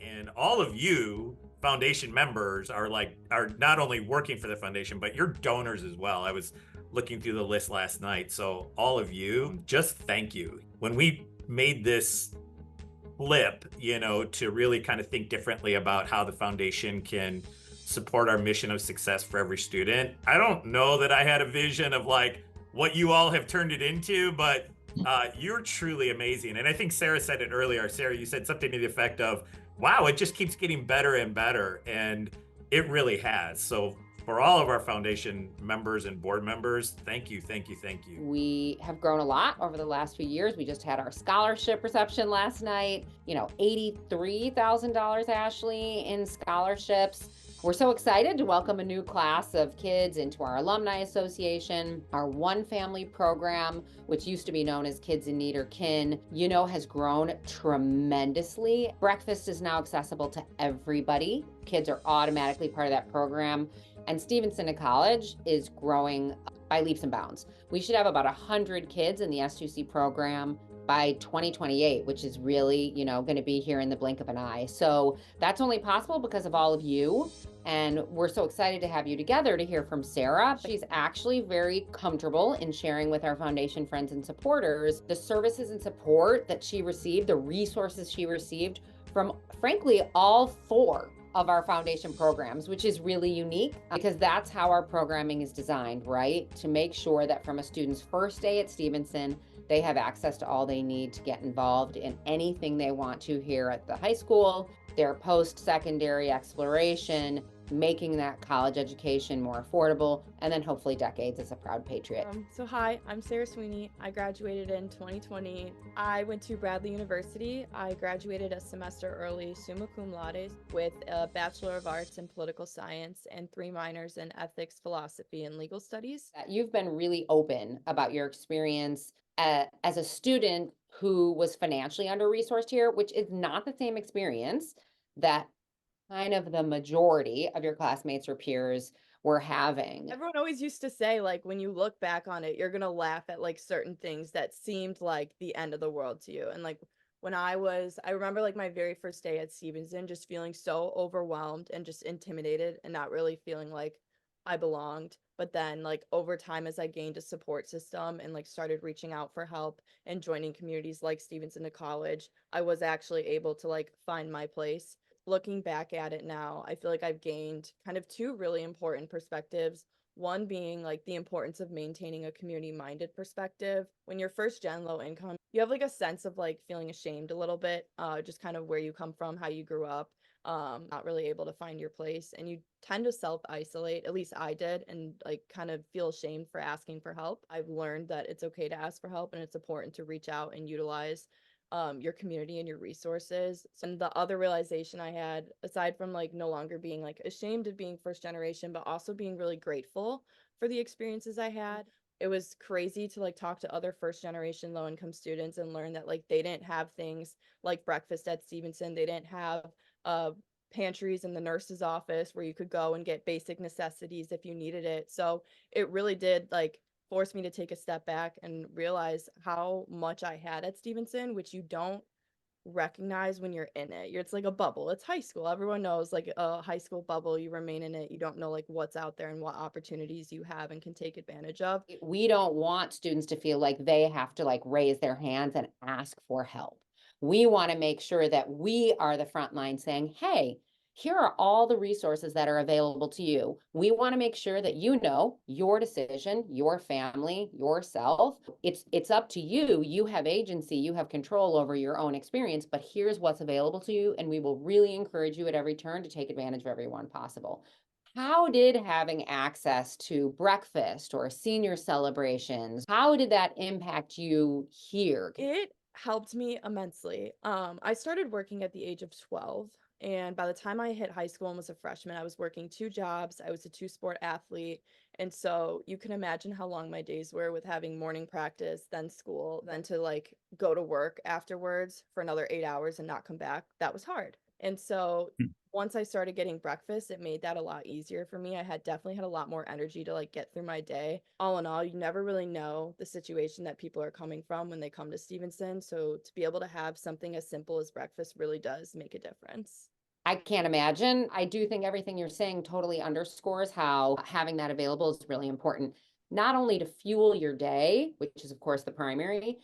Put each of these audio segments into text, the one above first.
And all of you foundation members are not only working for the foundation, but you're donors as well. I was looking through the list last night. So all of you, just thank you. When we made this flip, to really kind of think differently about how the foundation can support our mission of success for every student. I don't know that I had a vision of like what you all have turned it into, but you're truly amazing. And I think Sarah said it earlier. Sarah, you said something to the effect of, wow, it just keeps getting better and better. And it really has. So for all of our foundation members and board members, thank you, thank you, thank you. We have grown a lot over the last few years. We just had our scholarship reception last night, $83,000, Ashley, in scholarships. We're so excited to welcome a new class of kids into our alumni association. Our One Family program, which used to be known as Kids in Need or KIN, has grown tremendously. Breakfast is now accessible to everybody. Kids are automatically part of that program. And Stevenson College is growing by leaps and bounds. We should have about 100 kids in the S2C program by 2028, which is really, going to be here in the blink of an eye. So that's only possible because of all of you. And we're so excited to have you together to hear from Sarah. She's actually very comfortable in sharing with our foundation friends and supporters the services and support that she received, the resources she received from, frankly, all four of our foundation programs, which is really unique because that's how our programming is designed, right? To make sure that from a student's first day at Stevenson, they have access to all they need to get involved in anything they want to here at the high school, their post-secondary exploration, making that college education more affordable, and then hopefully decades as a proud patriot. So hi, I'm Sarah Sweeney. I graduated in 2020. I went to Bradley University. I graduated a semester early, summa cum laude, with a Bachelor of Arts in Political Science and 3 minors in Ethics, Philosophy, and Legal Studies. You've been really open about your experience as a student who was financially under-resourced here, which is not the same experience that kind of the majority of your classmates or peers were having. Everyone always used to say, like, when you look back on it, you're gonna laugh at like certain things that seemed like the end of the world to you. And like when I remember like my very first day at Stevenson, just feeling so overwhelmed and just intimidated and not really feeling like I belonged. But then like over time, as I gained a support system and like started reaching out for help and joining communities like Stevenson College, I was actually able to like find my place. Looking back at it now, I feel like I've gained kind of 2 really important perspectives. One being like the importance of maintaining a community-minded perspective. When you're first gen low income, you have like a sense of like feeling ashamed a little bit, just kind of where you come from, how you grew up, not really able to find your place, and you tend to self-isolate. At least I did, and like kind of feel ashamed for asking for help. I've learned that it's okay to ask for help, and it's important to reach out and utilize your community and your resources. And the other realization I had, aside from like no longer being like ashamed of being first generation, but also being really grateful for the experiences I had. It was crazy to like talk to other first generation low income students and learn that like they didn't have things like breakfast at Stevenson. They didn't have pantries in the nurse's office where you could go and get basic necessities if you needed it. So it really did like forced me to take a step back and realize how much I had at Stevenson, which you don't recognize when you're in it. It's like a bubble. It's high school. Everyone knows like a high school bubble. You remain in it. You don't know like what's out there and what opportunities you have and can take advantage of. We don't want students to feel like they have to like raise their hands and ask for help. We want to make sure that we are the front line saying, hey, here are all the resources that are available to you. We want to make sure that you know your decision, your family, yourself. It's up to you. You have agency, you have control over your own experience, but here's what's available to you. And we will really encourage you at every turn to take advantage of everyone possible. How did having access to breakfast or senior celebrations, how did that impact you here? It helped me immensely. I started working at the age of 12. And by the time I hit high school and was a freshman, I was working 2 jobs. I was a 2-sport athlete. And so you can imagine how long my days were with having morning practice, then school, then to like go to work afterwards for another 8 hours and not come back. That was hard. And so once I started getting breakfast, it made that a lot easier for me. I had definitely had a lot more energy to like get through my day. All in all, you never really know the situation that people are coming from when they come to Stevenson. So to be able to have something as simple as breakfast really does make a difference. I can't imagine. I do think everything you're saying totally underscores how having that available is really important, not only to fuel your day, which is, of course, the primary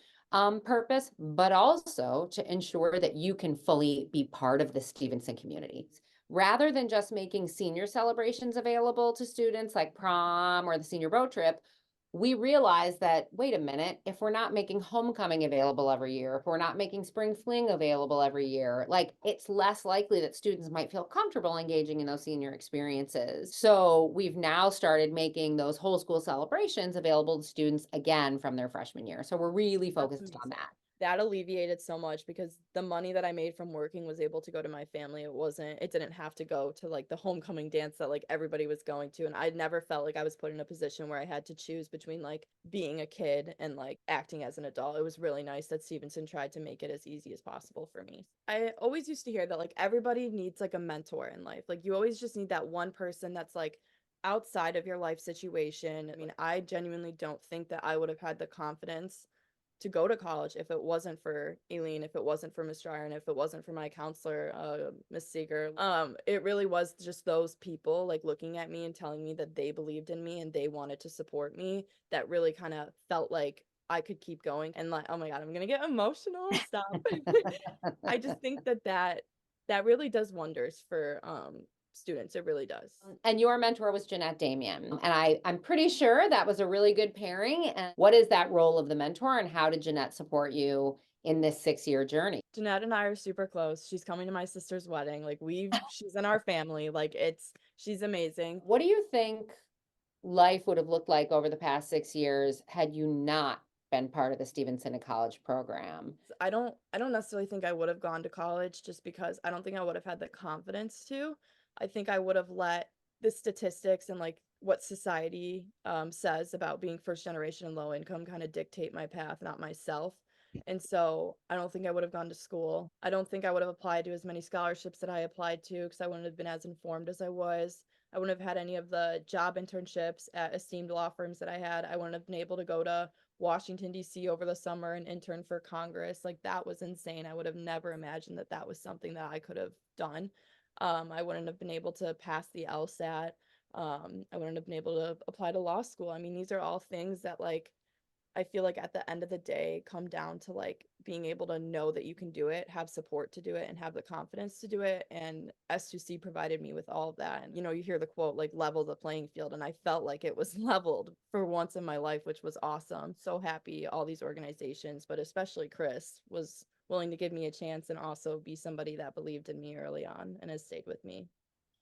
purpose, but also to ensure that you can fully be part of the Stevenson community. Rather than just making senior celebrations available to students like prom or the senior road trip, we realized that, wait a minute, if we're not making homecoming available every year, if we're not making spring fling available every year, like it's less likely that students might feel comfortable engaging in those senior experiences. So we've now started making those whole school celebrations available to students again from their freshman year. So we're really That's focused on amazing. that. That alleviated so much because the money that I made from working was able to go to my family. It didn't have to go to like the homecoming dance that like everybody was going to. And I never felt like I was put in a position where I had to choose between like being a kid and like acting as an adult. It was really nice that Stevenson tried to make it as easy as possible for me. I always used to hear that like everybody needs like a mentor in life. Like you always just need that one person that's like outside of your life situation. I mean, I genuinely don't think that I would have had the confidence to go to college if it wasn't for Aileen, if it wasn't for Miss Dryer, and if it wasn't for my counselor, Miss Seeger. It really was just those people like looking at me and telling me that they believed in me and they wanted to support me that really kind of felt like I could keep going. And like, oh my God, I'm gonna get emotional. Stop. I just think that really does wonders for students. It really does. And your mentor was Jeanette Damian. And I'm pretty sure that was a really good pairing. And what is that role of the mentor, and how did Jeanette support you in this 6-year journey? Jeanette and I are super close. She's coming to my sister's wedding. Like she's in our family. Like she's amazing. What do you think life would have looked like over the past 6 years had you not been part of the Stevenson College program? I don't necessarily think I would have gone to college just because I don't think I would have had the confidence to. I think I would have let the statistics and like what society says about being first generation and low income kind of dictate my path, not myself. And so I don't think I would have gone to school. I don't think I would have applied to as many scholarships that I applied to because I wouldn't have been as informed as I was. I wouldn't have had any of the job internships at esteemed law firms that I had. I wouldn't have been able to go to Washington, D.C. over the summer and intern for Congress. Like that was insane. I would have never imagined that that was something that I could have done. I wouldn't have been able to pass the LSAT. I wouldn't have been able to apply to law school. I mean, these are all things that like I feel like at the end of the day come down to like being able to know that you can do it, have support to do it, and have the confidence to do it. And S2C provided me with all of that. And you hear the quote like level the playing field, and I felt like it was leveled for once in my life, which was awesome. So happy all these organizations, but especially Chris was willing to give me a chance and also be somebody that believed in me early on and has stayed with me.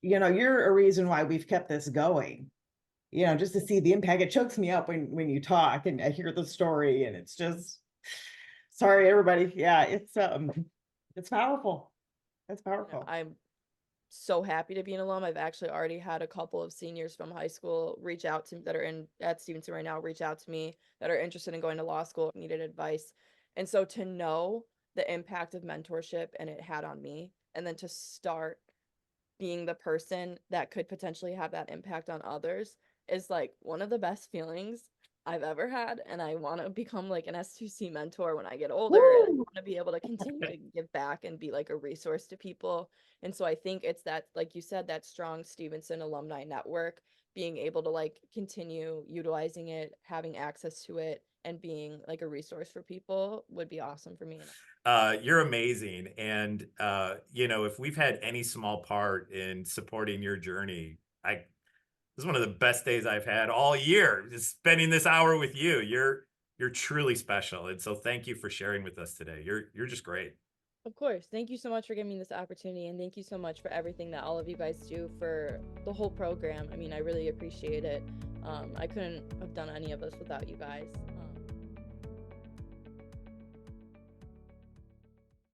You're a reason why we've kept this going. Just to see the impact. It chokes me up when you talk and I hear the story, and it's just, sorry, everybody. Yeah, it's powerful. That's powerful. I'm so happy to be an alum. I've actually already had a couple of seniors from high school reach out to me that are at Stevenson right now, reach out to me that are interested in going to law school, needed advice. And so to know the impact of mentorship and it had on me, and then to start being the person that could potentially have that impact on others is like one of the best feelings I've ever had. And I want to become like an S2C mentor when I get older. And I want to be able to continue to give back and be like a resource to people. And so I think it's that, like you said, that strong Stevenson alumni network, being able to like continue utilizing it, having access to it, and being like a resource for people would be awesome for me. You're amazing. And, if we've had any small part in supporting your journey, this is one of the best days I've had all year, just spending this hour with you. You're truly special. And so thank you for sharing with us today. You're just great. Of course. Thank you so much for giving me this opportunity, and thank you so much for everything that all of you guys do for the whole program. I mean, I really appreciate it. I couldn't have done any of this without you guys.